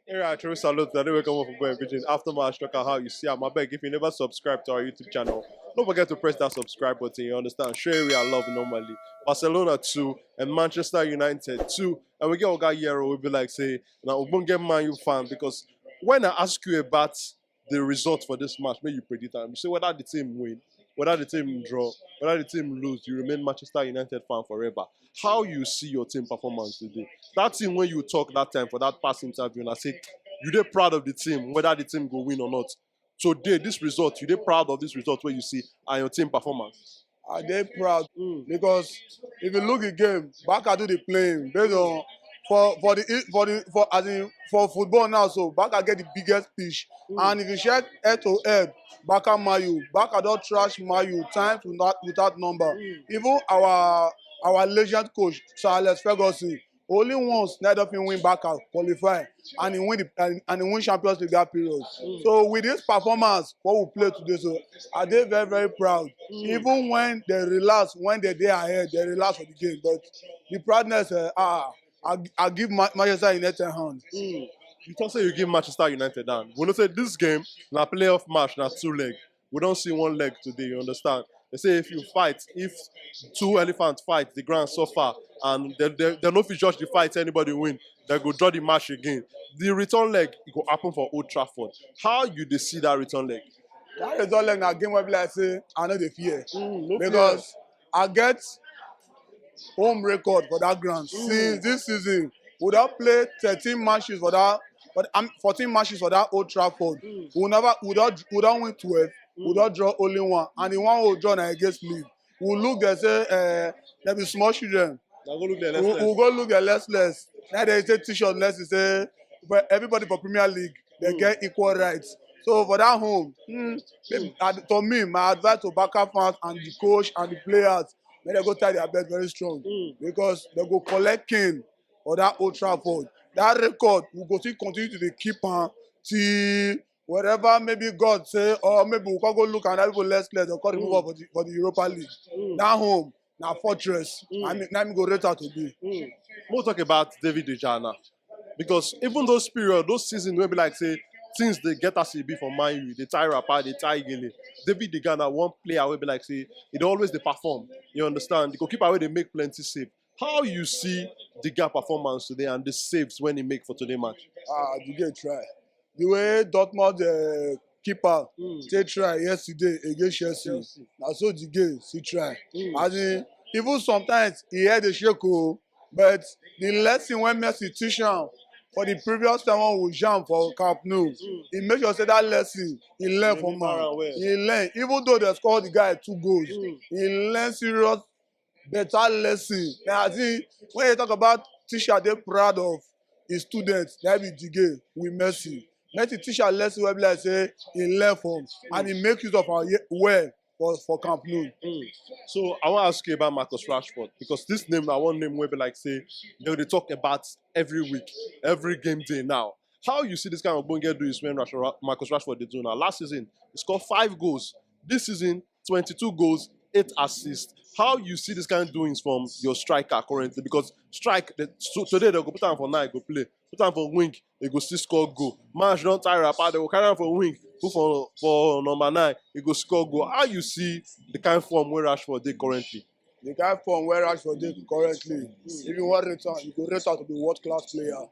Here I truly salute that they welcome for going Pidgin. After match, talk about how you see I'm. I beg if you never subscribe to our YouTube channel, don't forget to press that subscribe button. You understand? Share we are love normally. Barcelona 2 and Manchester United 2. And we get Oga Yero, we'll be like say, now we won't get Man U fan because when I ask you about the result for this match, may you predict them. You say whether the team win, whether the team draw, whether the team lose, you remain Manchester United fan forever. How you see your team performance today? That team when you talk that time for that past interview and I say you dey proud of the team, whether the team go win or not. Today, this result, you dey proud of this result where you see and your team performance. Are they proud? Because if you look at the game, Barca do the playing based on for as in for football now. So Barca get the biggest pitch, and if you check head to head, Barca Mayu, Barca don't trash Mayu times without number. Even our legend coach Sir Alex Ferguson only once let up him win Barca qualify and he win and he win Champions League that period. So with this performance, what we play today, so are they very very proud? Even when they relax, when they're there ahead, they relax for the game. But the proudness, I give Manchester United hand. You talk say you give Manchester United down. We know say this game, na playoff match, na two leg. We don't see one leg today, you understand? They say if you fight, if two elephants fight, the ground suffer, and they no fit judge the fight, anybody win, they go draw the match again. The return leg, it go happen for Old Trafford. How you dey see that return leg? That result like na game where be like say I know the fear No because I get home record for that ground since this season. We don play 13 matches for that, but 14 matches for that Old Trafford. We don't win 12. We don't draw only one, and the one we draw na against Leeds. We look there say there be small children. Now go look there, We go look at less. Now they say t-shirt less. They say but everybody for Premier League they get equal rights. So for that home, to me, my advice to Barca fans and the coach and the players, may they go tie their belt very strong because they go collect Kane for that Old Trafford. That record will go still continue to the keep on till wherever maybe God say or maybe we can go look and people less they'll call remove for the Europa League. That home, now fortress. I mean, now me go rate out to be. We'll talk about David De Gea now. Because even those period, those seasons where be like say things they get as e be for Man U, they tie Rapper, they tie Gele. David De Gea na one player will be like say it always they perform. You understand? The goalkeeper where they make plenty save. How you see De Gea performance today and the saves when he make for today match? The game try. The way Dortmund keeper take try yesterday against Chelsea. Na so the game still try. As in, even sometimes he had the shake but the lesson when Messi teach am for the previous time when we jam for Camp Nou, he make sure say that lesson he learn from am. He learn even though they score the guy 2 goals, he learn serious better lesson. Now as in when you talk about teacher dey proud of his students, that be the game with Messi. Messi teach am lesson wey be like say he learn from and he make use of am well for Camp Nou. So I want to ask you about Marcus Rashford because this name na one name wey be like say they talk about every week, every game day now. How you see this kind of bonge do is when Marcus Rashford dey do now. Last season he scored 5 goals. This season 22 goals, 8 assists. How you see this kind of doings from your striker currently? Because so today they go put am for 9, go play. Put am for wing, they go still score goal. Match don't tie Rapper, they go carry am for wing. Put for number 9, he go score goal. How you see the kind of form where Rashford dey currently? The guy from where Rashford dey currently, if you want return, you go rate out to be world class player.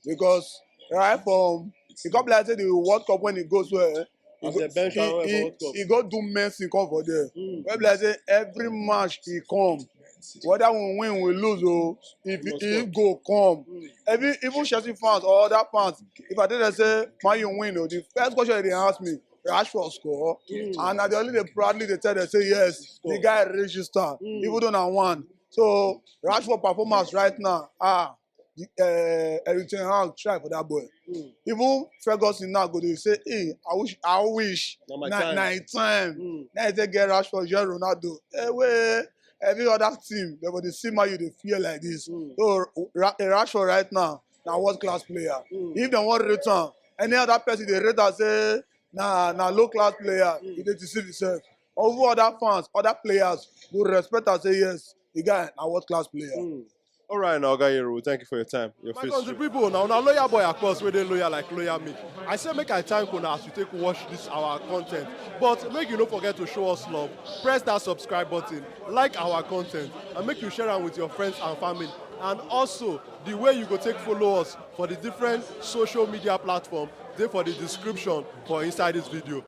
Because right from he come like say the World Cup when he goes where he go do Messi come for there. When like say every match he come, whether we win we lose if he go come. Even Chelsea fans or other fans, if I tell them say Man U win the first question they ask me, Rashford score, and at the only they proudly they tell them say yes, the guy register, even though na one. So Rashford performance right now, Eric Ten Hag try for that boy. Even Ferguson now go dey say, hey, I wish na time. Now they get Rashford, get Ronaldo. Every other team, they go dey see Man U dey fear like this. So Rashford right now, na world class player. If they want return, any other person they rate as say na low class player, he dey deceive himself. Over other fans, other players go respect and say yes, the guy na world class player. All right, now, Gayero, thank you for your time. Your My face country straight. people, now una loyal boy across where they loyal like loyal me. I say make I thank una as you take watch this our content. But make you no forget to show us love. Press that subscribe button, like our content, and make you share am with your friends and family. And also the way you go take follow us for the different social media platform, dey for the description for inside this video.